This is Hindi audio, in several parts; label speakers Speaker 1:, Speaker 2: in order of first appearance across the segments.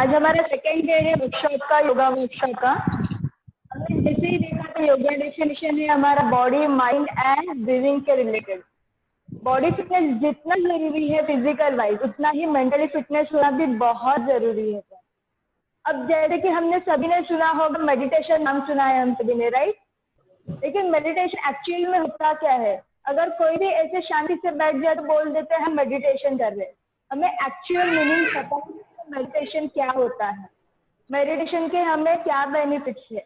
Speaker 1: आज हमारा सेकेंड डे है वर्कशॉप का, योगा वर्कशॉप का। हमने जैसे ही देखा तो योगा डेफिनेशन है हमारा बॉडी, माइंड एंड ब्रीदिंग के रिलेटेड। बॉडी फिटनेस जितना जरूरी है फिजिकल वाइज, उतना ही मेंटली फिटनेस होना भी बहुत जरूरी है। अब जैसे कि हमने सभी ने सुना होगा, मेडिटेशन नाम सुना है हम सभी ने, राइट? लेकिन मेडिटेशन एक्चुअल में होता क्या है? अगर कोई भी ऐसे शांति से बैठ जाए तो बोल देते हैं हम मेडिटेशन कर रहे हैं। हमें एक्चुअल मीनिंग पता है मेडिटेशन क्या होता है, मेडिटेशन के हमें क्या बेनिफिट्स है।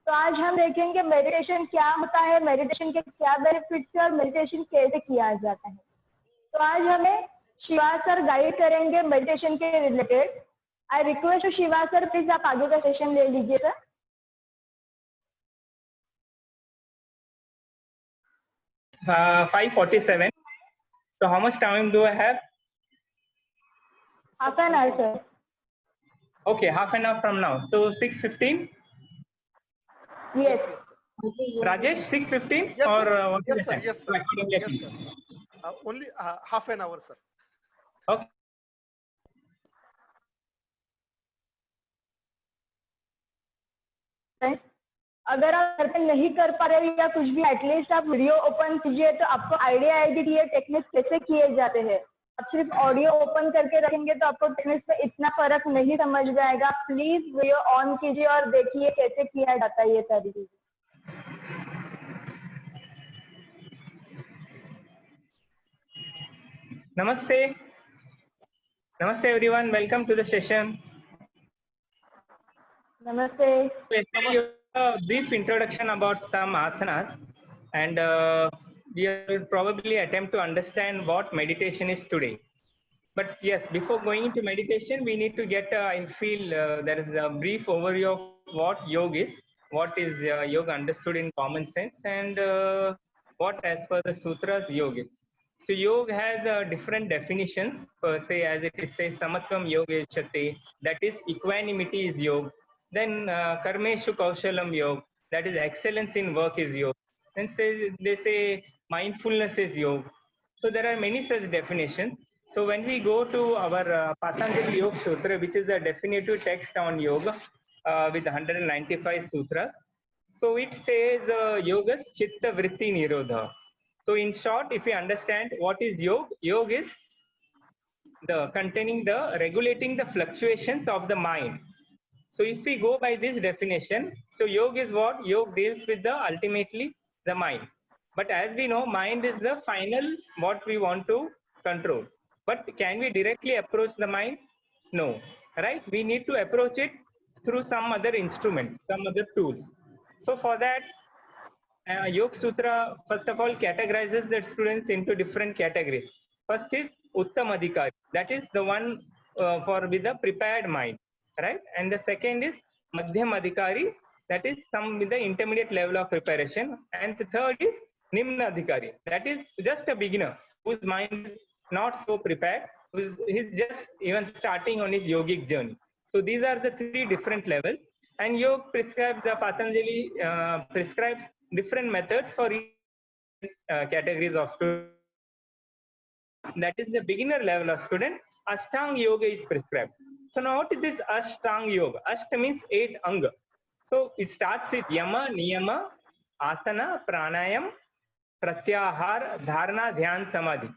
Speaker 1: तो आज हम देखेंगे मेडिटेशन क्या होता है, मेडिटेशन के क्या बेनिफिट्स है और मेडिटेशन कैसे किया जाता है। तो आज हमें शिवा सर गाइड करेंगे मेडिटेशन के related. I request Shiva sir, please आप आगे का सेशन ले लीजिए sir.
Speaker 2: 5:47. So how much time do I have?
Speaker 1: Half an hour, sir.
Speaker 2: Okay, half an hour from now. So 6:15?
Speaker 1: Yes.
Speaker 2: Rajesh, 6:15?
Speaker 3: Yes,
Speaker 2: or
Speaker 3: sir.
Speaker 2: what is
Speaker 3: Yes,
Speaker 2: the
Speaker 3: sir.
Speaker 2: time?
Speaker 3: Yes, sir. Yes, sir. Only half an hour, sir.
Speaker 2: Okay.
Speaker 1: अगर आप घर पे नहीं कर पा रहे या कुछ भी, एटलीस्ट आप वीडियो ओपन कीजिए तो आपको आइडिया आएगी कि ये टेक्निक कैसे किए जाते हैं। आप सिर्फ ऑडियो ओपन करके रखेंगे तो आपको टेक्निक पे इतना फर्क नहीं समझ में आएगा। प्लीज वीडियो ऑन कीजिए और देखिए कैसे किया जाता है ये सारी चीजें।
Speaker 2: Namaste. Namaste everyone. Welcome to the session.
Speaker 1: नमस्ते।
Speaker 2: A brief introduction about some asanas, and we will probably attempt to understand what meditation is today. But yes, before going into meditation, we need to get, I feel there is a brief overview of what yoga is, what is yoga understood in common sense, and what as per the sutras yoga is. So yoga has different definitions. Per se, as it is says, samatvam yoga chate, that is equanimity is yoga. Then karmeshu kaushalam yoga, that is excellence in work is yoga. Then they say mindfulness is yoga. So there are many such definitions. So when we go to our Patanjali Yoga Sutra, which is a definitive text on yoga with 195 sutras, so it says yoga chitta vritti nirodha. So in short, if we understand what is yoga, yoga is the containing the regulating the fluctuations of the mind. So if we go by this definition, so yoga is what? Yoga deals with the ultimately the mind. But as we know, mind is the final what we want to control. But can we directly approach the mind? No, right? We need to approach it through some other instrument, some other tools. So for that, Yoga Sutra, first of all, categorizes the students into different categories. First is Uttam Adhikari, that is the one for with a prepared mind, right? And the second is Madhyam Adhikari, that is some with the intermediate level of preparation. And the third is Nimna Adhikari, that is just a beginner whose mind is not so prepared, he's just even starting on his yogic journey. So these are the three different levels. And yoga prescribes, the Patanjali prescribes different methods for each categories of students. That is the beginner level of student. Ashtanga yoga is prescribed. So now what is this Ashtanga yoga? Ashta means 8 anga. So it starts with yama, niyama, asana, pranayam, pratyahar, dharana, dhyan, samadhi.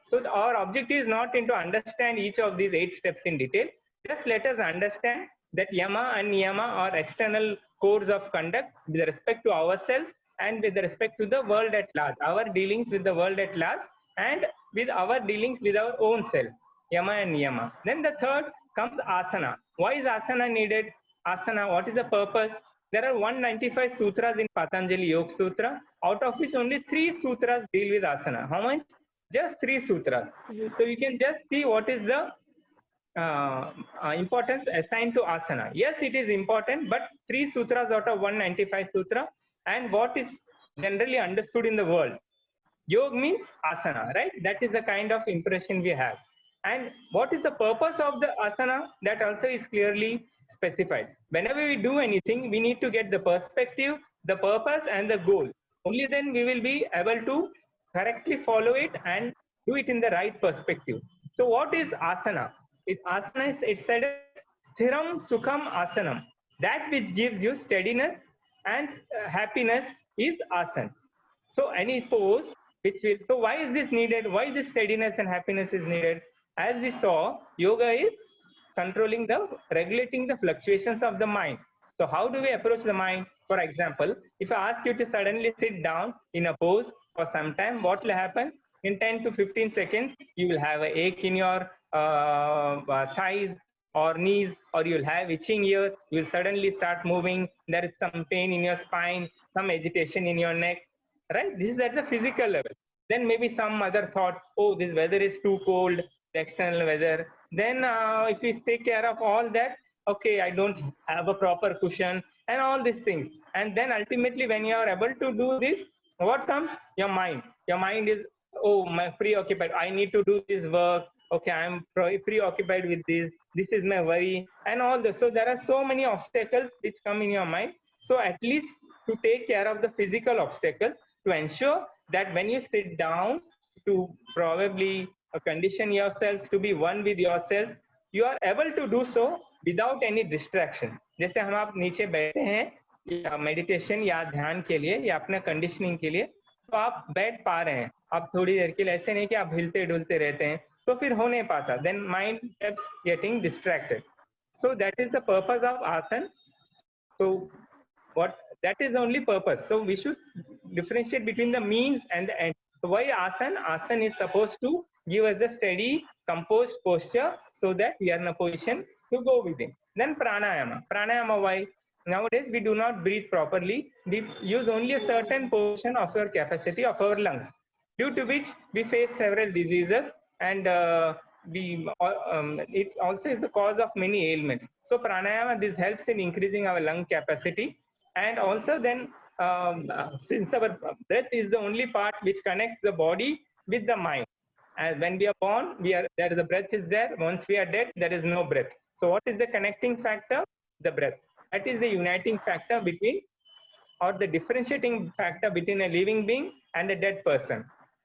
Speaker 2: So our objective is not to understand each of these 8 steps in detail. Just let us understand that yama and niyama are external codes of conduct with respect to ourselves and with respect to the world at large, our dealings with the world at large and with our dealings with our own self, yama and niyama. Then the third comes asana. Why is asana needed? Asana, what is the purpose? There are 195 sutras in Patanjali Yoga Sutra, out of which only 3 sutras deal with asana. How much? Just 3 sutras. So you can just see what is the importance assigned to asana. Yes, it is important, but 3 sutras out of 195 sutra, and what is generally understood in the world. Yoga means asana, right? That is the kind of impression we have. And what is the purpose of the asana? That also is clearly specified. Whenever we do anything, we need to get the perspective, the purpose, and the goal. Only then we will be able to correctly follow it and do it in the right perspective. So what is asana? Asana is, it's said Sthiram Sukham Asanam. That which gives you steadiness and happiness is asana. So any pose which will, so why is this needed? Why this steadiness and happiness is needed? As we saw, yoga is controlling regulating the fluctuations of the mind. So how do we approach the mind? For example, if I ask you to suddenly sit down in a pose for some time, what will happen? In 10 to 15 seconds, you will have an ache in your thighs or knees, or you'll have itching ears. You'll suddenly start moving. There is some pain in your spine, some agitation in your neck, right? This is at the physical level. Then maybe some other thought, oh, this weather is too cold, the external weather. Then if we take care of all that, okay, I don't have a proper cushion and all these things. And then ultimately when you are able to do this, what comes? Your mind. Your mind is, oh, my preoccupied. I need to do this work. Okay, I'm preoccupied with this. This is my worry and all this. So there are so many obstacles which come in your mind. So at least to take care of the physical obstacles, to ensure that when you sit down, to probably condition yourselves to be one with yourself, you are able to do so without any distraction. जैसे हम आप नीचे बैठे हैं मेडिटेशन या ध्यान के लिए या अपने कंडीशनिंग के लिए, तो आप बैठ पा रहे हैं, आप थोड़ी देर के लिए, ऐसे नहीं कि आप हिलते डुलते रहते हैं, तो फिर हो नहीं पाता. Then mind keeps getting distracted. So that is the purpose of asana. So what that is the only purpose. So we should differentiate between the means and the end. So why asana? Asana is supposed to give us a steady, composed posture so that we are in a position to go within. Then pranayama. Pranayama, why? Nowadays we do not breathe properly. We use only a certain portion of our capacity of our lungs, due to which we face several diseases, and it also is the cause of many ailments. So pranayama, this helps in increasing our lung capacity. And also then, since our breath is the only part which connects the body with the mind. And when we are born, there the breath is there. Once we are dead, there is no breath. So what is the connecting factor? The breath. That is the uniting factor between, or the differentiating factor between a living being and a dead person.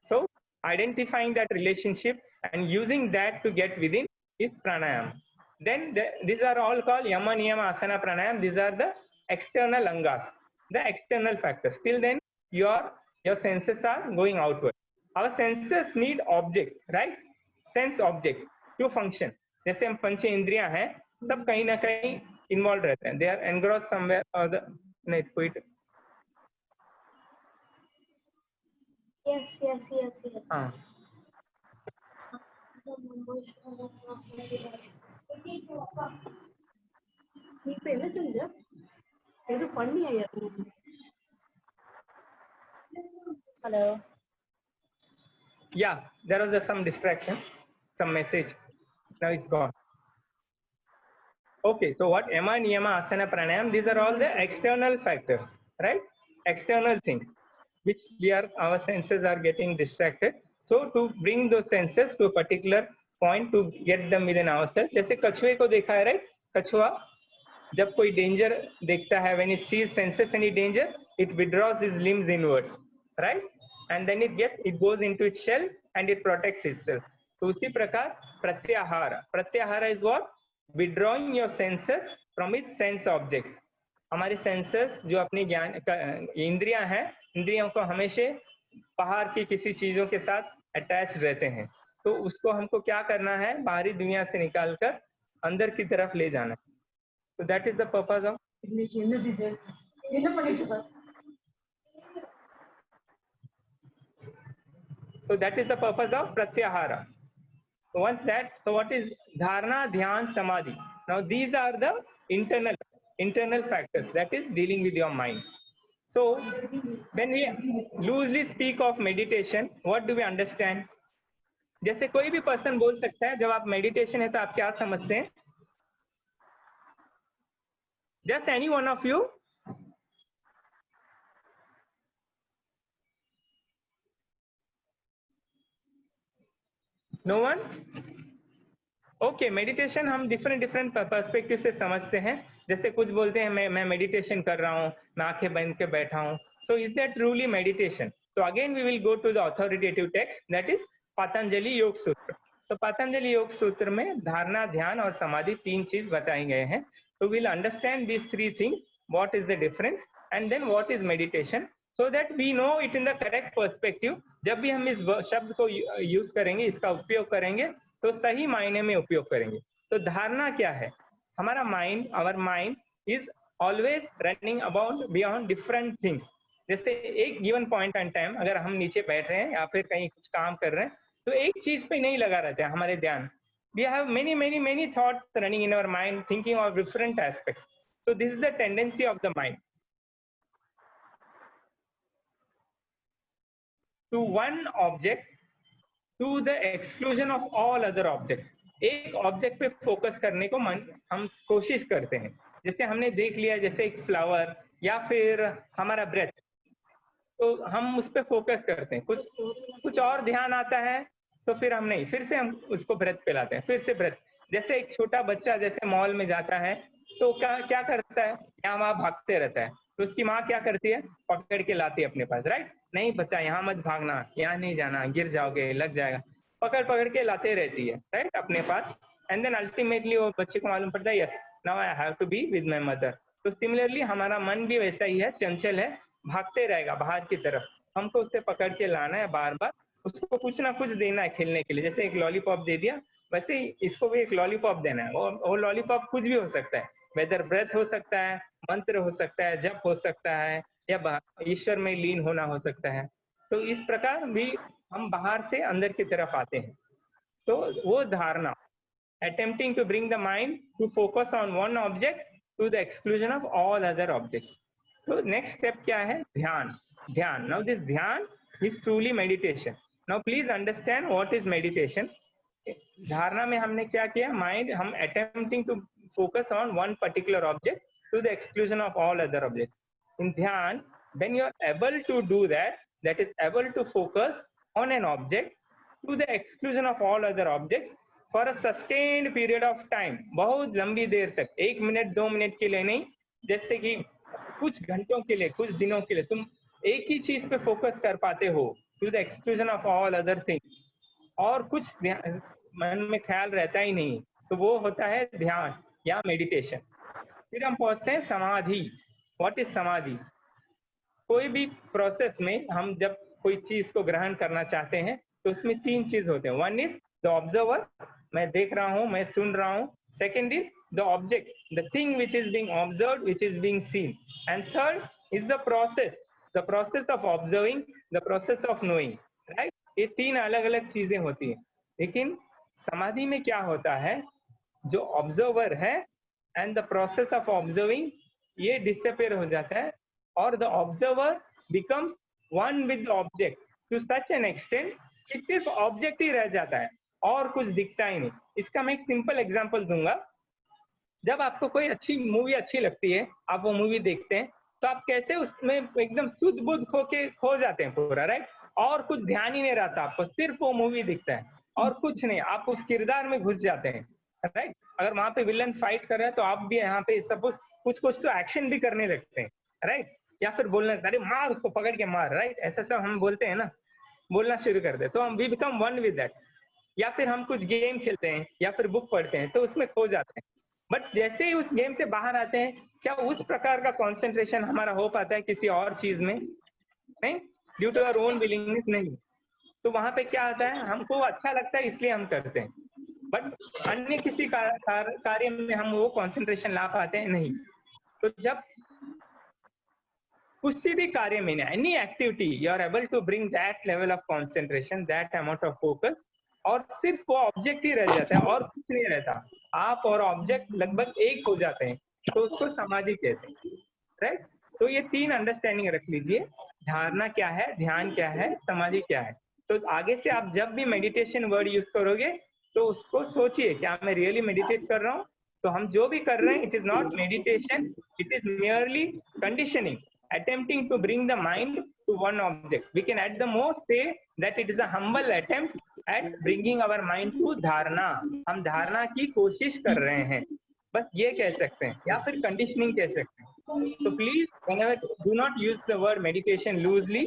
Speaker 2: So identifying that relationship and using that to get within is pranayama. Then these are all called yama, niyama, asana, pranayama. These are the external angas, the external factors. Till then, your senses are going outward. Our senses need objects, right? Sense objects to function. जैसे हम पंच इंद्रियां हैं, सब कहीं ना कहीं involved रहते हैं. They are engrossed somewhere or the नहीं कोई.
Speaker 1: Yes.
Speaker 2: हाँ.
Speaker 1: Hello.
Speaker 2: Yeah, there was some distraction, some message. Now it's gone. Okay, so what yama, niyama, asana, pranayama, these are all the external factors, right? External things, which our senses are getting distracted. So to bring those senses to a particular point, to get them within ourselves. जैसे कछुए को देखा है, right? कछुआ जब कोई danger देखता है, when it sees senses any danger, it withdraws its limbs inwards, right? And then it goes into its shell and it protects itself. तो उसी प्रकार प्रत्याहार. प्रत्याहार is what? Withdrawing your senses from its sense objects. हमारे सेंसेस जो अपनी ज्ञान इंद्रियां हैं, इंद्रियों को हमेशा बाहर की किसी चीजों के साथ अटैच रहते हैं. तो उसको हमको क्या करना है? बाहरी दुनिया से निकालकर अंदर की तरफ ले जाना. So that is the purpose of. So that is the purpose of pratyahara. So once that, so what is dharana, dhyan, samadhi? Now these are the internal factors that is dealing with your mind. So when we loosely speak of meditation, what do we understand? जैसे कोई भी पर्सन बोल सकता है, जब आप मेडिटेशन है तो आप क्या समझते हैं? Just any one of you? No one? Okay, meditation हम डिफरेंट पर्सपेक्टिव से समझते हैं. जैसे कुछ बोलते हैं मैं मेडिटेशन कर रहा हूँ, मैं आंखें बंद के बैठा हूँ. So is that truly meditation? So again we will go to the authoritative text, that is Patanjali Yoga Sutra. तो पतंजलि योग सूत्र में धारणा, ध्यान और समाधि 3 चीज बताई गए हैं. तो we'll understand these 3 things, what is the difference and then what is meditation, so that we know it in the correct perspective. जब भी हम इस शब्द को यूज करेंगे, इसका उपयोग करेंगे, तो सही मायने में उपयोग करेंगे. तो धारणा क्या है? हमारा mind, our mind is always running about beyond different things. जैसे एक गिवन पॉइंट एंड टाइम अगर हम नीचे बैठ रहे हैं या फिर कहीं कुछ काम कर रहे हैं, तो एक चीज पे नहीं लगा रहता है हमारे ध्यान. We have many thoughts running in our mind, thinking of different aspects. So this is the tendency of the mind to one object to the exclusion of all other objects. एक ऑब्जेक्ट पे फोकस करने को हम कोशिश करते हैं. जैसे हमने देख लिया, जैसे एक फ्लावर या फिर हमारा ब्रेथ, तो हम उस पे फोकस करते हैं. कुछ और ध्यान आता है तो फिर हम नहीं, फिर से हम उसको ब्रेथ पे लाते हैं, फिर से ब्रेथ. जैसे एक छोटा बच्चा जैसे मॉल में जाता है तो क्या करता है, यहाँ वहाँ भागते रहता है, तो उसकी माँ क्या करती है, पकड़ के लाती है अपने पास. राइट, नहीं बच्चा यहाँ मत भागना, यहाँ नहीं जाना, गिर जाओगे, लग जाएगा. पकड़ के लाते रहती है, राइट, अपने पास. एंड देन अल्टीमेटली वो बच्चे को मालूम पड़ता है, yes now I have to be with my mother. तो सिमिलरली हमारा मन भी वैसा ही है, चंचल है, भागते रहेगा बाहर की तरफ. हमको उससे पकड़ के लाना है, बार बार उसको कुछ ना कुछ देना है खेलने के लिए. जैसे एक लॉलीपॉप दे दिया, वैसे ही इसको भी एक लॉलीपॉप देना है. वो लॉलीपॉप कुछ भी हो सकता है, वेदर ब्रेथ हो सकता है, मंत्र हो सकता है, जप हो सकता है, या ईश्वर में लीन होना हो सकता है. तो इस प्रकार भी हम बाहर से अंदर की तरफ आते हैं. तो वो dharana, attempting to bring the mind to focus on one object to the exclusion of all other objects. तो नेक्स्ट स्टेप क्या है, dhyana. Now this dhyana is truly meditation. Now please understand what is meditation. धारणा में हमने क्या किया, माइंड हम attempting to focus on one particular object to the exclusion of all other object. In dhyana, when you are able to do that, that is able to focus on an object to the exclusion of all other objects for a sustained period of time, बहुत लंबी देर तक, 1 मिनट 2 मिनट के लिए नहीं, जैसे कि कुछ घंटों के लिए, कुछ दिनों के लिए तुम एक ही चीज पे फोकस कर पाते हो, to the exclusion of all other things, और कुछ मन में ख्याल रहता ही नहीं, तो वो होता है ध्यान या मेडिटेशन. फिर हम पहुंचते हैं समाधि. व्हाट इज समाधि? कोई भी प्रोसेस में हम जब कोई चीज को ग्रहण करना चाहते हैं तो उसमें 3 चीज होते हैं. वन इज द ऑब्जर्वर, मैं देख रहा हूँ, मैं सुन रहा हूँ. Second is the object, the thing which is being observed, which is being seen. And third is the process of observing, the process of knowing. Right, ये 3 अलग अलग चीजें होती हैं. लेकिन समाधि में क्या होता है, जो ऑब्जर्वर है and the process of observing, ये डिसअपियर हो जाता है, और the observer becomes one with the object to such an extent कि सिर्फ ऑब्जेक्ट ही रह जाता है और कुछ दिखता ही नहीं. इसका मैं एक सिंपल एग्जांपल दूंगा. जब आपको कोई अच्छी मूवी अच्छी लगती है, आप वो मूवी देखते हैं, तो आप कैसे उसमें एकदम शुद्ध बुद्ध खो जाते हैं पूरा. राइट, और कुछ ध्यान ही नहीं रहता आपको, सिर्फ वो मूवी दिखता है और कुछ नहीं, आप उस किरदार में घुस जाते हैं. राइट, अगर वहां पे विलन फाइट कर रहा है तो आप भी यहाँ पे सपोज कुछ तो एक्शन भी करने लगते हैं. राइट, या फिर बोलना, अरे मार उसको, पकड़ के मार. राइट, ऐसा सब हम बोलते हैं ना, बोलना शुरू कर दे, तो हम we become one with that. या फिर हम कुछ गेम खेलते हैं या फिर बुक पढ़ते हैं तो उसमें खो जाते हैं. बट जैसे ही उस गेम से बाहर आते हैं, क्या उस प्रकार का कंसंट्रेशन हमारा हो पाता है किसी और चीज में? नहीं, due to our own willingness नहीं. तो वहां पे क्या होता है, हमको अच्छा लगता है इसलिए हम करते हैं, बट अन्य किसी कार्य में हम वो कंसंट्रेशन ला पाते हैं नहीं. तो जब किसी भी कार्य में, any activity, you are able to bring that level of concentration, that amount of focus, और सिर्फ वो ऑब्जेक्ट ही रह जाता है और कुछ नहीं रहता, आप और ऑब्जेक्ट लगभग एक हो जाते हैं, तो उसको समाधि कहते हैं. राइट, तो ये 3 अंडरस्टैंडिंग रख लीजिए. धारणा क्या है, ध्यान क्या है, समाधि क्या है. तो आगे से आप जब भी मेडिटेशन वर्ड यूज करोगे तो उसको सोचिए, क्या मैं रियली मेडिटेट कर रहा हूँ? तो हम जो भी कर रहे हैं, it is not meditation, it is merely conditioning, attempting to bring the mind to one object. We can at the most say that it is a humble attempt at bringing our mind to dharana. हम धारणा की कोशिश कर रहे हैं, बस ये कह सकते हैं, या फिर कंडीशनिंग कह सकते हैं. So please, whenever, do not use the word meditation loosely.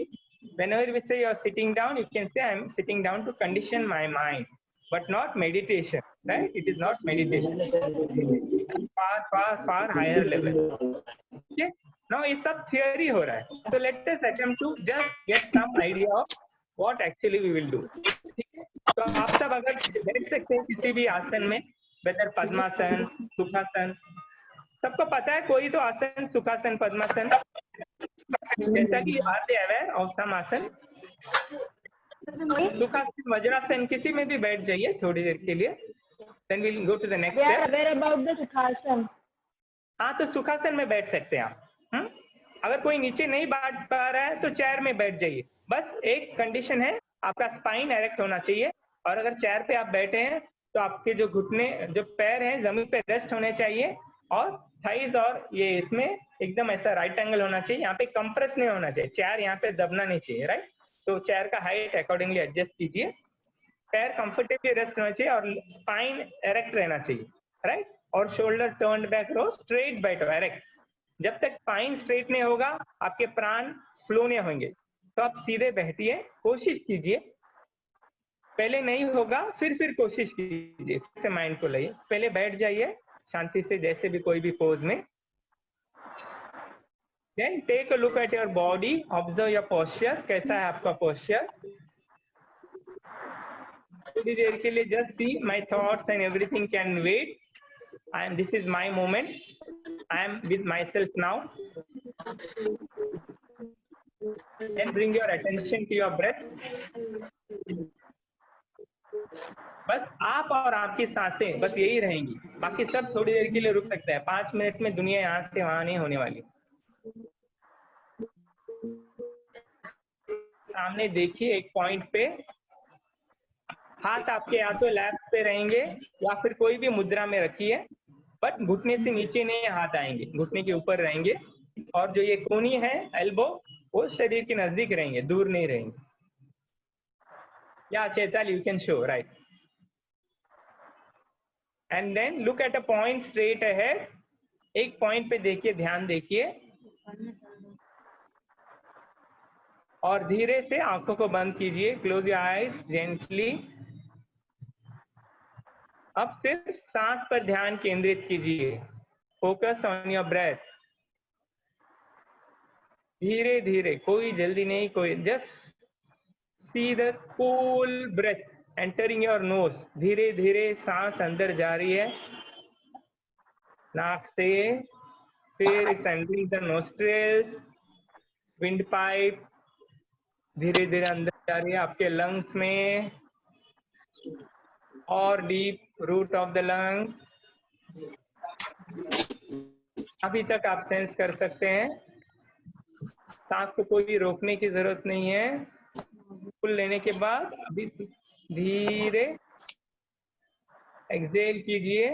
Speaker 2: Whenever we say you are sitting down, you can say I am sitting down to condition my mind. but not meditation, right? It is not meditation. Far higher level. Okay? Now ये सब theory हो रहा है. So let us attempt to just get some idea of what actually we will do. ठीक है? तो आप सब अगर बैठ सकते हैं किसी भी आसन में, whether पद्मासन, सुखासन, सबको पता है कोई तो आसन, सुखासन, पद्मासन, जैसा कि are they aware of some आसन. सुखासन, वज्रासन, किसी में भी बैठ जाइए थोड़ी देर के लिए. Then we'll go to the next
Speaker 1: We are
Speaker 2: step.
Speaker 1: aware about the Sukhasana.
Speaker 2: हाँ, तो सुखासन में बैठ सकते हैं आप. अगर कोई नीचे नहीं बैठ पा रहा है तो चेयर में बैठ जाइए. बस एक कंडीशन है, आपका स्पाइन एरेक्ट होना चाहिए. और अगर चेयर पे आप बैठे हैं तो आपके जो घुटने, जो पैर हैं, जमीन पे रेस्ट होने चाहिए. और थाइज और ये इसमें एकदम ऐसा राइट एंगल होना चाहिए. यहाँ पे कंप्रेस नहीं होना चाहिए. चेयर यहाँ पे दबना नहीं चाहिए, राइट. तो चेयर का हाइट अकॉर्डिंगली एडजस्ट कीजिए. पैर कंफर्टेबली रेस्ट होना चाहिए और स्पाइन एरेक्ट रहना चाहिए, राइट. और शोल्डर टर्न्ड बैक रहो, स्ट्रेट बैठो, एरेक्ट. जब तक स्पाइन स्ट्रेट नहीं होगा आपके प्राण फ्लो नहीं होंगे. तो आप सीधे बैठिए, कोशिश कीजिए. पहले नहीं होगा फिर कोशिश कीजिए, फिर से माइंड को लाइए. पहले बैठ जाइए शांति से, जैसे भी कोई भी पोज में. Then take a look at your body, observe your posture. कैसा है आपका posture? थोड़ी देर के लिए just see my thoughts and everything can wait. This is my moment. I am with myself now. Then bring your attention to your breath. बस आप और आपकी सांसें बस यही रहेंगी. बाकी सब थोड़ी देर के लिए रुक सकते हैं. 5 मिनट में दुनिया यहाँ से वहां नहीं होने वाली. सामने देखिए एक पॉइंट पे. हाथ आपके या तो लैप पे रहेंगे या फिर कोई भी मुद्रा में रखिए. बट घुटने से नीचे नहीं हाथ आएंगे, घुटने के ऊपर रहेंगे. और जो ये कोनी है, एल्बो, वो शरीर के नजदीक रहेंगे, दूर नहीं रहेंगे. या चेताल, you can show, right. And then look at a point straight ahead. एक पॉइंट पे देखिए, ध्यान देखिए. और धीरे से आंखों को बंद कीजिए. Close your eyes gently. अब सिर्फ सांस पर ध्यान केंद्रित कीजिए. Focus on your breath. धीरे धीरे, कोई जल्दी नहीं, कोई, just see the cool breath entering your nose. धीरे धीरे सांस अंदर जा रही है नाक से, फिर entering the nostrils, wind pipe. धीरे धीरे अंदर जा रही है आपके लंग्स में, और deep root of the lungs. अभी तक आप सेंस कर सकते हैं. सांस को कोई रोकने की जरूरत नहीं है. फुल लेने के बाद अभी धीरे एक्सहेल कीजिए.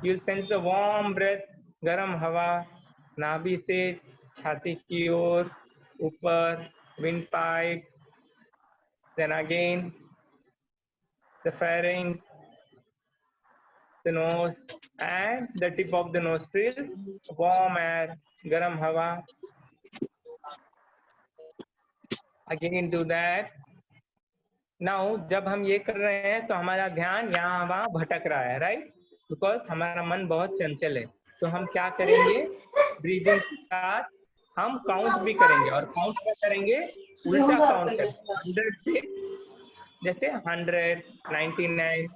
Speaker 2: You sense the warm breath. गर्म हवा नाभि से छाती की ओर ऊपर, windpipe. Then again the pharynx, the nose and the tip of the nostril. Warm air, garam hawa. Again do that. Now जब हम ये कर रहे हैं तो हमारा ध्यान यहाँ वहाँ भटक रहा है, राइट. बिकॉज हमारा मन बहुत चंचल है. तो हम क्या करेंगे, ब्रीदिंग के साथ हम काउंट भी करेंगे. और काउंट क्या करेंगे, उल्टा काउंट करेंगे. 100 से, जैसे 100, 99.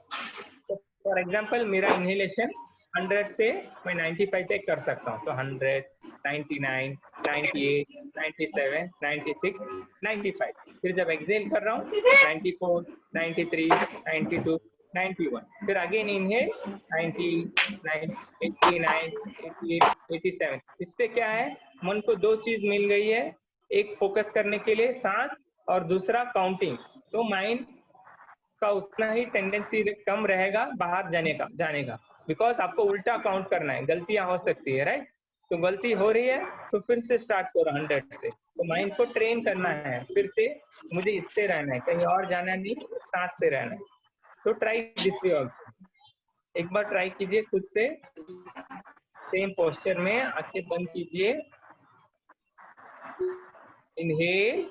Speaker 2: फॉर एग्जाम्पल मेरा इनहेलेशन 100 से मैं 95 तक कर सकता हूँ. तो 100, 99, 98, 97, 96, 95. फिर जब एक्सहेल कर रहा हूँ 94, 93, 92, 91. फिर अगेन इनहेल 90, 89, 88, 87. इससे क्या है, मन को दो चीज मिल गई है. एक फोकस करने के लिए सांस, और दूसरा काउंटिंग. तो माइंड का उतना ही टेंडेंसी कम रहेगा बाहर जाने का. बिकॉज आपको उल्टा काउंट करना है. गलतियां हो सकती है, राइट. तो गलती हो रही है तो फिर से स्टार्ट करो 100 से. तो माइंड को ट्रेन करना है फिर से. मुझे इससे रहना है, कहीं और जाना नहीं, सांस से रहना है. तो ट्राई दिस वे ऑल्सो. एक बार ट्राई कीजिए खुद से. सेम पोस्चर में आंखें बंद कीजिए. Inhale,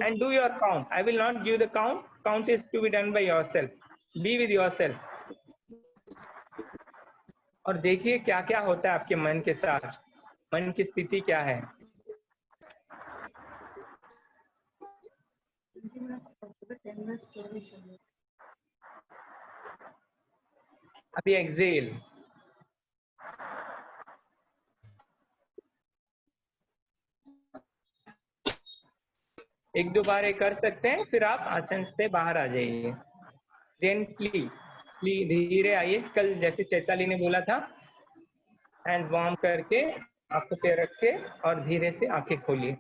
Speaker 2: and do your count. I will not give the count. Count is to be done by yourself. Be with yourself. और देखिए क्या क्या होता है आपके मन के साथ, मन की स्थिति क्या है. अभी एक्सेल. एक दो बार ये कर सकते हैं, फिर आप आसन से बाहर आ जाइए. जेंटली धीरे आइए. कल जैसे चैताली ने बोला था, हैंड वार्म करके आंखों पे रख के और धीरे से आंखें खोलिए.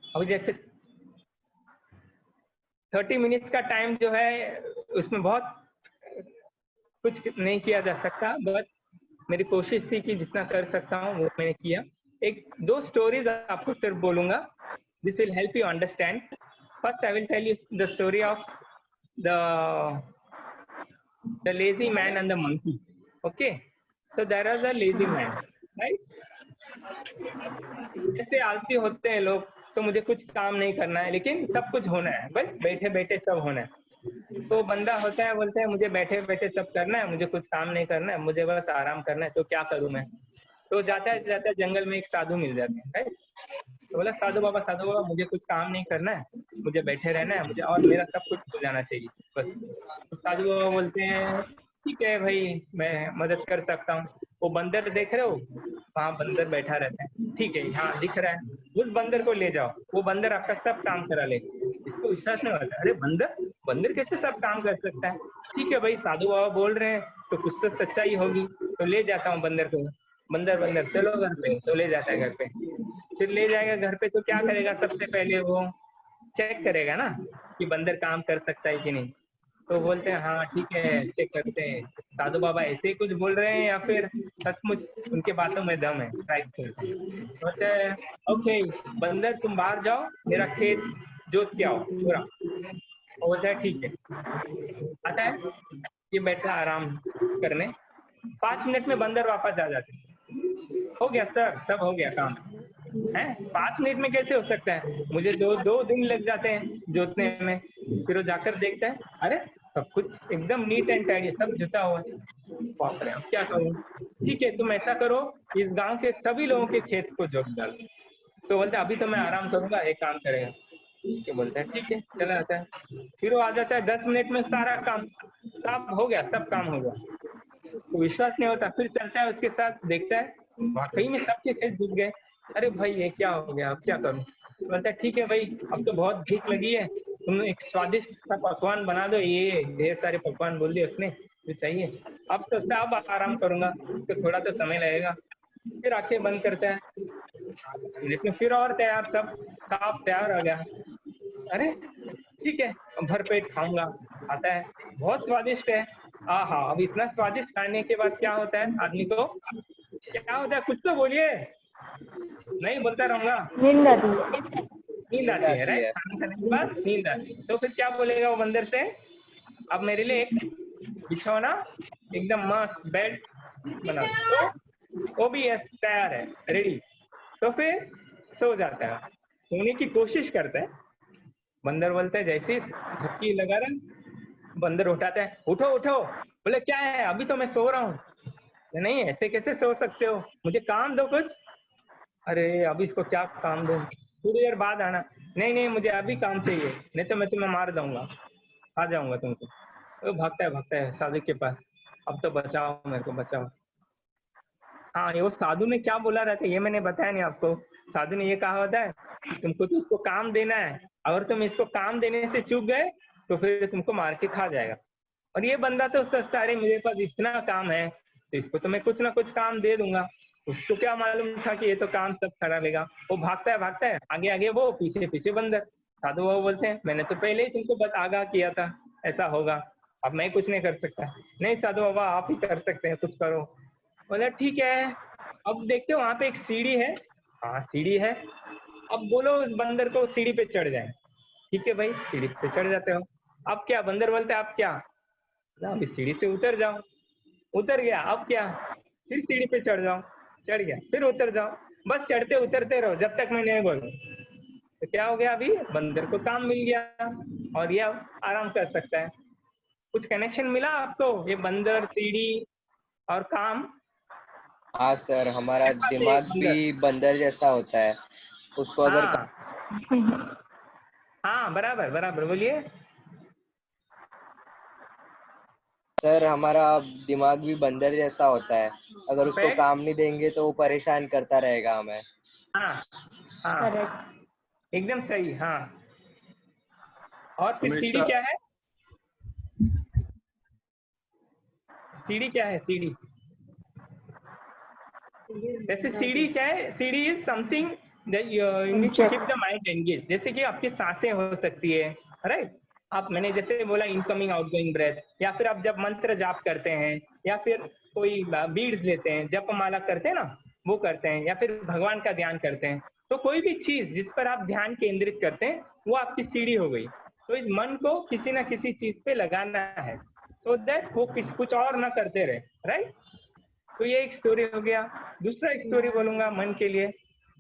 Speaker 2: अब जैसे 30 मिनट्स का टाइम जो है उसमें बहुत कुछ नहीं किया जा सकता, बट मेरी कोशिश थी कि जितना कर सकता हूँ वो मैंने किया. एक दो स्टोरीज आपको सिर्फ बोलूंगा. This will help you understand. First I will tell you the story of the lazy man and the monkey. Okay, so there is a lazy man, right. जैसे आलसी होते हैं लोग, तो मुझे कुछ काम नहीं करना है लेकिन सब कुछ होना है, बस बैठे बैठे सब होना है. तो बंदा होता है, बोलता है मुझे बैठे बैठे सब करना है, मुझे कुछ काम नहीं करना है, मुझे बस आराम करना है, तो क्या करूं मैं. तो जाता है जंगल में एक साधु मिल जाते हैं, राइट. तो बोला साधु बाबा मुझे कुछ काम नहीं करना है, मुझे बैठे रहना है, मुझे और मेरा सब कुछ हो जाना चाहिए बस. तो साधु बाबा बोलते हैं ठीक है भाई, मैं मदद कर सकता हूँ. वो बंदर देख रहे हो, वहाँ बंदर बैठा रहता है, ठीक है, हाँ दिख रहा है, उस बंदर को ले जाओ, वो बंदर आपका सब काम करा ले. इसको विश्वास नहीं होता, अरे बंदर कैसे सब काम कर सकता है. ठीक है भाई, साधु बाबा बोल रहे हैं तो कुछ तो सच्चाई होगी, तो ले जाता हूँ बंदर को. बंदर चलो घर पे, तो ले जाता है घर पे. फिर ले जाएगा घर पे, तो क्या करेगा, सबसे पहले वो चेक करेगा ना कि बंदर काम कर सकता है कि नहीं. तो बोलते हैं हाँ ठीक है, चेक करते हैं, साधु बाबा ऐसे ही कुछ बोल रहे हैं या फिर सचमुच उनके बातों में दम है, ट्राई करते हैं. बोलते हैं ओके बंदर तुम बाहर जाओ, मेरा खेत जोत के आओ पूरा. वो बोलता है ठीक है. आता है, ये बैठा आराम करने. 5 मिनट में बंदर वापस आ जाते हैं. हो गया सर, सब हो गया काम है. 5 मिनट में कैसे हो सकता है, मुझे दो दिन लग जाते हैं जोतने में. फिर वो जाकर देखता है, अरे सब कुछ एकदम नीट एंड टाइडी, सब जुटा हुआ है. बाप रे, अब क्या करूं. ठीक है तुम ऐसा करो, इस गांव के सभी लोगों के खेत को जोत डालो. तो बोलते अभी तो मैं आराम करूंगा, एक काम करेगा. ठीक बोलता है, ठीक है चला जाता है. फिर वो आ जाता है, 10 मिनट में सारा काम सब हो गया, सब काम हो गया. तो विश्वास नहीं होता, फिर चलता है उसके साथ, देखता है वाकई में सबके खेत जुट गए. अरे भाई ये क्या हो गया, अब क्या करूं. बोलता है ठीक है भाई, अब तो बहुत भूख लगी है, तुम एक स्वादिष्ट सा पकवान बना दो. ये ढेर सारे पकवान बोल दिए उसने जो चाहिए. अब तो अब आराम करूंगा, तो थोड़ा तो समय लगेगा. फिर आंखें बंद करता है, लेकिन फिर और तैयार, सब साफ तैयार हो गया. अरे ठीक है, भरपेट खाऊंगा. आता है, बहुत स्वादिष्ट है. हाँ, अब इतना स्वादिष्ट खाने के बाद क्या होता है आदमी को, क्या होता है, कुछ तो बोलिए. नहीं बोलता रहूंगा,
Speaker 1: नींद आती है.
Speaker 2: नींद आती है, राइट. खाना खाने के बाद नींद आती है. तो फिर क्या बोलेगा वो बंदर से, अब मेरे लिए एक बिछौना, एकदम मस्त बेड बना दो. तो वो भी तैयार है, रेडी. तो फिर सो जाता है, सोने की कोशिश करता है. बंदर बोलता है, जैसे झपकी लगा रहा, बंदर उठाता है, उठो उठो. बोले क्या है, अभी तो मैं सो रहा हूँ. नहीं ऐसे कैसे सो सकते हो, मुझे काम दो कुछ. अरे अभी इसको क्या काम दूं, थोड़ी देर बाद आना. नहीं मुझे अभी काम चाहिए, नहीं तो मैं तुम्हें मार दूंगा, आ जाऊंगा तुमको. तो भागता है साधु के पास. अब तो बचाओ, मेरे को बचाओ. हाँ, ये वो साधु ने क्या बोला रहता है ये मैंने बताया नहीं आपको. साधु ने ये कहा होता है तुमको तो इसको काम देना है, अगर तुम इसको काम देने से चूक गए तो फिर तुमको मार के खा जाएगा. और ये बंदा तो सोचता अरे मेरे पास इतना काम है, तो इसको तो मैं कुछ ना कुछ काम दे दूंगा. उसको क्या मालूम था कि ये तो काम सब करा लेगा. वो भागता है, आगे आगे वो, पीछे पीछे बंदर. साधु बाबा बोलते हैं मैंने तो पहले ही तुमको आगाह किया था ऐसा होगा, अब मैं कुछ नहीं कर सकता. नहीं साधु बाबा आप ही कर सकते हैं, कुछ करो. बोला ठीक है. अब देखते हो वहां पे एक सीढ़ी है. हाँ सीढ़ी है. अब बोलो उस बंदर को सीढ़ी पे चढ़ जाए. ठीक है भाई, सीढ़ी पे चढ़ जाते हो. अब क्या, बंदर बोलते आप क्या, अभी सीढ़ी से उतर जाओ. उतर गया, अब क्या, फिर सीढ़ी पे चढ़ जाओ, चढ़ गया, फिर उतर जाओ, बस चढ़ते उतरते रहो जब तक मैं नहीं बोलूं। तो क्या हो गया, अभी बंदर को काम मिल गया और ये अब आराम कर सकता है। कुछ कनेक्शन मिला आपको, ये बंदर, सीढ़ी और काम?
Speaker 4: हाँ सर, हमारा दिमाग भी बंदर जैसा होता है, उसको अगर
Speaker 2: हाँ हाँ, बराबर बराबर, बोलिए।
Speaker 4: सर हमारा दिमाग भी बंदर जैसा होता है, अगर उसको
Speaker 2: Perfect.
Speaker 4: काम नहीं देंगे तो वो परेशान करता रहेगा हमें।
Speaker 2: हाँ हाँ,
Speaker 1: करेक्ट।
Speaker 2: एकदम सही। हाँ, और फिर सीढ़ी
Speaker 5: हमेशा
Speaker 2: क्या है? सीढ़ी क्या है? सीढ़ी जैसे सीढ़ी क्या है? सीढ़ी is something in which keep the mind engage. जैसे कि आपकी सांसें हो सकती है, राइट? आप, मैंने जैसे बोला इनकमिंग आउटगोइंग ब्रेथ, या फिर आप जब मंत्र जाप करते हैं, या फिर कोई बीड्स लेते हैं, जपमाला करते हैं ना, वो करते हैं, या फिर भगवान का ध्यान करते हैं, तो कोई भी चीज जिस पर आप ध्यान केंद्रित करते हैं वो आपकी सीढ़ी हो गई। तो इस मन को किसी ना किसी चीज पे लगाना है, तो दैट वो कुछ और ना करते रहे, राइट? तो ये एक स्टोरी हो गया। दूसरा एक स्टोरी बोलूंगा मन के लिए,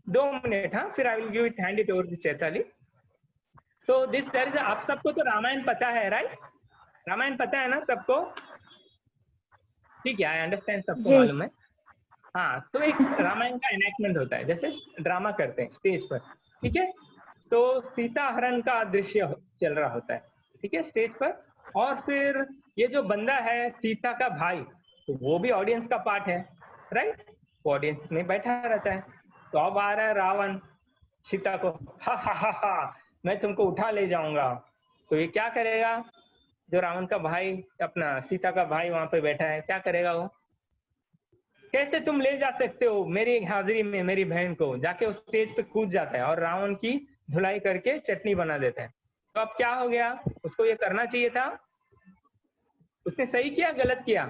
Speaker 2: 2 मिनट। हाँ, फिर I will give it, hand it over to Chaitali. So this there is, आप सबको तो रामायण पता है, राइट? रामायण पता है ना सबको? ठीक है, आई अंडरस्टैंड, सबको मालूम है। हाँ, तो एक रामायण का एनेक्टमेंट होता है, जैसे ड्रामा करते हैं स्टेज पर, ठीक है? तो सीता हरण का दृश्य चल रहा होता है, ठीक है, स्टेज पर। और फिर ये जो बंदा है सीता का भाई, तो वो भी ऑडियंस का पार्ट है, राइट? वो ऑडियंस में बैठा रहता है। तो अब आ रहा है रावण सीता को, हा, मैं तुमको उठा ले जाऊंगा। तो ये क्या करेगा? जो रावण का भाई, अपना सीता का भाई वहां पे बैठा है, क्या करेगा वो? कैसे तुम ले जा सकते हो मेरी हाजिरी में मेरी बहन को? जाके उस स्टेज पे कूद जाता है और रावण की धुलाई करके चटनी बना देता है। तो अब क्या हो गया? उसको ये करना चाहिए था, उसने सही किया गलत किया?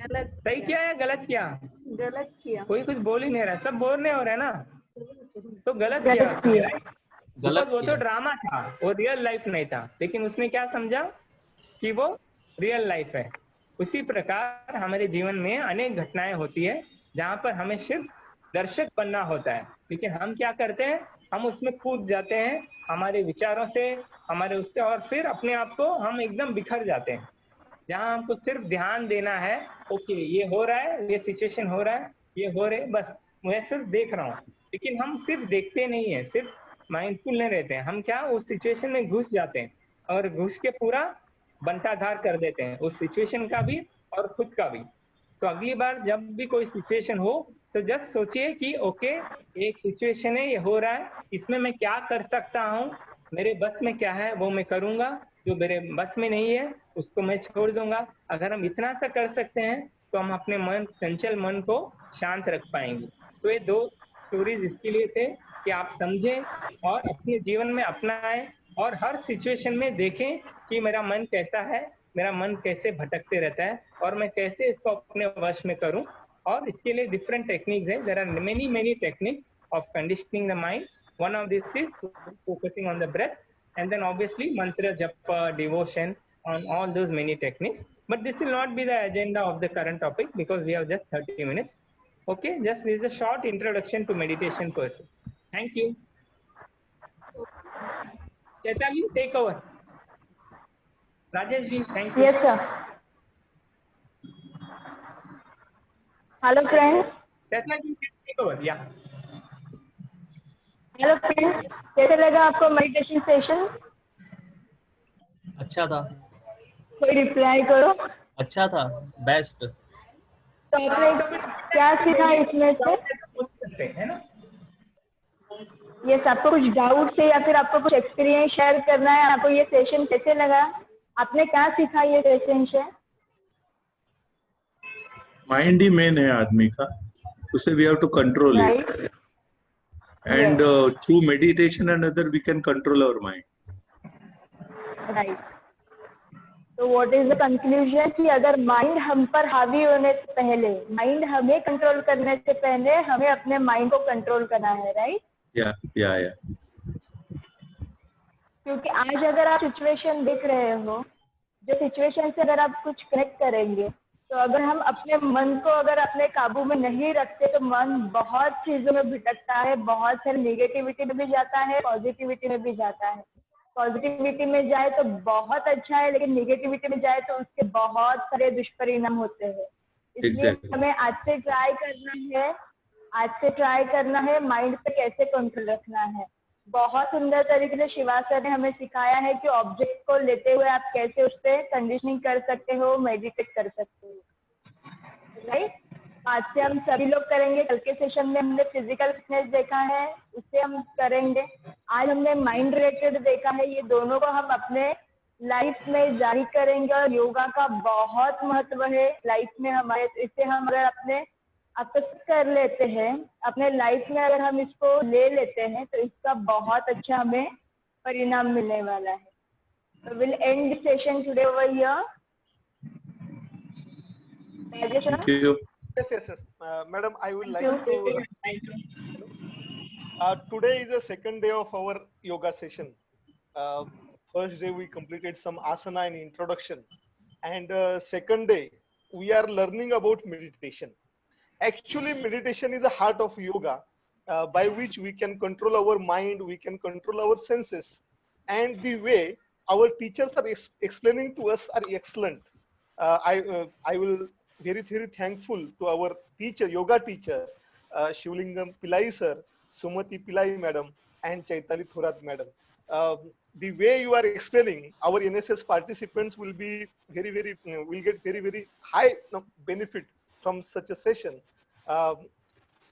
Speaker 1: गलत
Speaker 2: सही किया या गलत किया?
Speaker 1: गलत किया।
Speaker 2: कोई कुछ बोल ही नहीं रहा, सब बोलने हो रहे हैं ना। तो गलत
Speaker 1: गलत
Speaker 2: किया उसने,
Speaker 1: किया।
Speaker 2: राइट? बिकॉज वो तो ड्रामा था, वो रियल लाइफ नहीं था। लेकिन उसने क्या समझा कि वो रियल लाइफ है। उसी प्रकार हमारे जीवन में अनेक घटनाएं होती है जहां पर हमें सिर्फ दर्शक बनना होता है, लेकिन हम क्या करते हैं? हम उसमें कूद जाते हैं हमारे विचारों से, हमारे उससे, और फिर अपने आप को हम एकदम बिखर जाते हैं। जहां हमको सिर्फ ध्यान देना है, ओके ये हो रहा है, ये सिचुएशन हो रहा है, ये हो रहे, बस मैं सिर्फ देख रहा हूँ। लेकिन हम सिर्फ देखते नहीं है, सिर्फ माइंडफुल नहीं रहते हैं, हम क्या उस सिचुएशन में घुस जाते हैं और घुस के पूरा बंटाधार कर देते हैं, उस सिचुएशन का भी और खुद का भी। तो अगली बार जब भी कोई सिचुएशन हो तो जस्ट सोचिए कि ओके, एक सिचुएशन है, ये हो रहा है, इसमें मैं क्या कर सकता हूँ, मेरे बस में क्या है वो मैं करूंगा, जो मेरे बस में नहीं है उसको मैं छोड़ दूंगा। अगर हम इतना सा कर सकते हैं तो हम अपने मन, चंचल मन को शांत रख पाएंगे। तो ये 2 स्टोरीज इसके लिए थे कि आप समझें और अपने जीवन में अपनाएं, और हर सिचुएशन में देखें कि मेरा मन कैसा है, मेरा मन कैसे भटकते रहता है, और मैं कैसे इसको अपने वश में करूं। और इसके लिए डिफरेंट टेक्निक्स है, there are many techniques of conditioning the mind. One of this is focusing on the breath, and then obviously mantra japa, devotion, on all those many techniques. But this will not be the agenda of the current topic because we have just 30 minutes. Okay, just this is a short introduction to meditation person. Thank you. Chaitali, take over. Rajesh ji, thank you.
Speaker 1: Yes, sir. Hello, friends.
Speaker 2: Chaitali ji, take over. Yeah.
Speaker 1: Hello friends, कैसे लगा आपको मेडिटेशन सेशन?
Speaker 5: अच्छा था।
Speaker 1: कोई रिप्लाई करो।
Speaker 5: अच्छा था, बेस्ट।
Speaker 1: तो आपने क्या सीखा इसमें से?
Speaker 2: है ना?
Speaker 1: यस, आपको कुछ डाउट है या फिर आपको कुछ एक्सपीरियंस शेयर करना है? आपको ये सेशन कैसे लगा? आपने क्या सीखा ये सेशन से?
Speaker 5: माइंड ही मेन है आदमी का, उसे we have to control it,
Speaker 1: right,
Speaker 5: and through meditation and other we can control our mind.
Speaker 1: Right. तो व्हाट इज द कंक्लूजन कि अगर माइंड हम पर हावी होने से पहले, माइंड हमें कंट्रोल करने से पहले हमें अपने माइंड को कंट्रोल करना है, राइट?
Speaker 5: या
Speaker 1: क्योंकि आज अगर आप सिचुएशन देख रहे हो जो सिचुएशन से अगर आप कुछ कनेक्ट करेंगे, तो अगर हम अपने मन को अगर अपने काबू में नहीं रखते तो मन बहुत चीजों में भटकता है, बहुत सारी निगेटिविटी में भी जाता है, पॉजिटिविटी में भी जाता है। पॉजिटिविटी में जाए तो बहुत अच्छा है, लेकिन निगेटिविटी में जाए तो उसके बहुत सारे दुष्परिणाम होते हैं। इसलिए
Speaker 5: Exactly.
Speaker 1: हमें आज से ट्राई करना है माइंड पे कैसे कंट्रोल रखना है। बहुत सुंदर तरीके से शिवा सर ने हमें सिखाया है कि ऑब्जेक्ट को लेते हुए आप कैसे उस पर कंडीशनिंग कर सकते हो, मेडिटेट कर सकते हो, राइट। आज से हम सभी लोग करेंगे। कल के सेशन में हमने फिजिकल फिटनेस देखा है, उससे हम करेंगे। आज हमने माइंड रिलेटेड देखा है। ये दोनों को हम अपने लाइफ में जारी करेंगे और योगा का बहुत महत्व है लाइफ में हमारे। इससे हम अगर अपने आकर्षित कर लेते हैं अपने लाइफ में, अगर हम इसको ले लेते हैं तो इसका बहुत अच्छा हमें परिणाम मिलने वाला है। So we'll end the session today over here. Rajesh,
Speaker 5: Thank you.
Speaker 3: Yes. Madam, I would like
Speaker 1: thank you.
Speaker 3: to. Today is the second day of our yoga session. First day we completed some asana and introduction, and second day we are learning about meditation. Actually, meditation is the heart of yoga, by which we can control our mind, we can control our senses, and the way our teachers are explaining to us are excellent. I will very thankful to our teacher, yoga teacher, Shivlingam Pillai sir, Sumati Pillai madam, and Chaitali Thorat madam. The way you are explaining, our NSS participants will be will get very high benefit from such a session.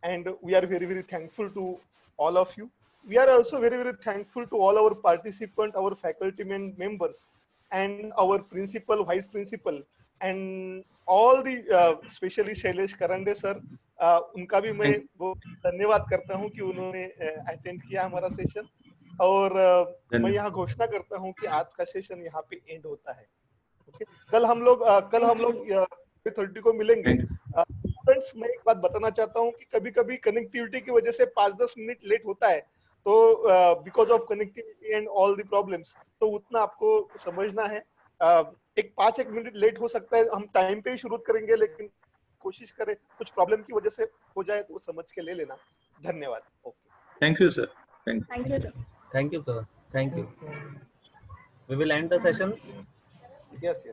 Speaker 3: And we are very thankful to all of you. We are also very thankful to all our participants, our faculty members, and our principal, vice principal, and all the especially Shailesh Karande sir, उनका भी मैं बहुत धन्यवाद करता हूं कि उन्होंने अटेंड किया हमारा सेशन। और मैं यहाँ घोषणा करता हूं कि आज का सेशन यहाँ पे एंड होता है। ओके, कल हम लोग 30 को मिलेंगे। फ्रेंड्स, मैं एक बात बताना चाहता हूँ कि कभी कनेक्टिविटी की वजह से 5-10 मिनट लेट होता है, तो because of connectivity and all the problems, तो उतना आपको समझना है। एक 5-1 मिनट लेट हो सकता है, हम टाइम पे ही शुरू करेंगे, लेकिन कोशिश करें कुछ प्रॉब्लम की वजह से हो जाए तो समझ के ले लेना। धन्यवाद। Okay,
Speaker 5: Thank you, sir. Thank you.
Speaker 1: Thank you, sir.
Speaker 6: Thank you, sir. Thank you. We will end the session.
Speaker 3: Yes.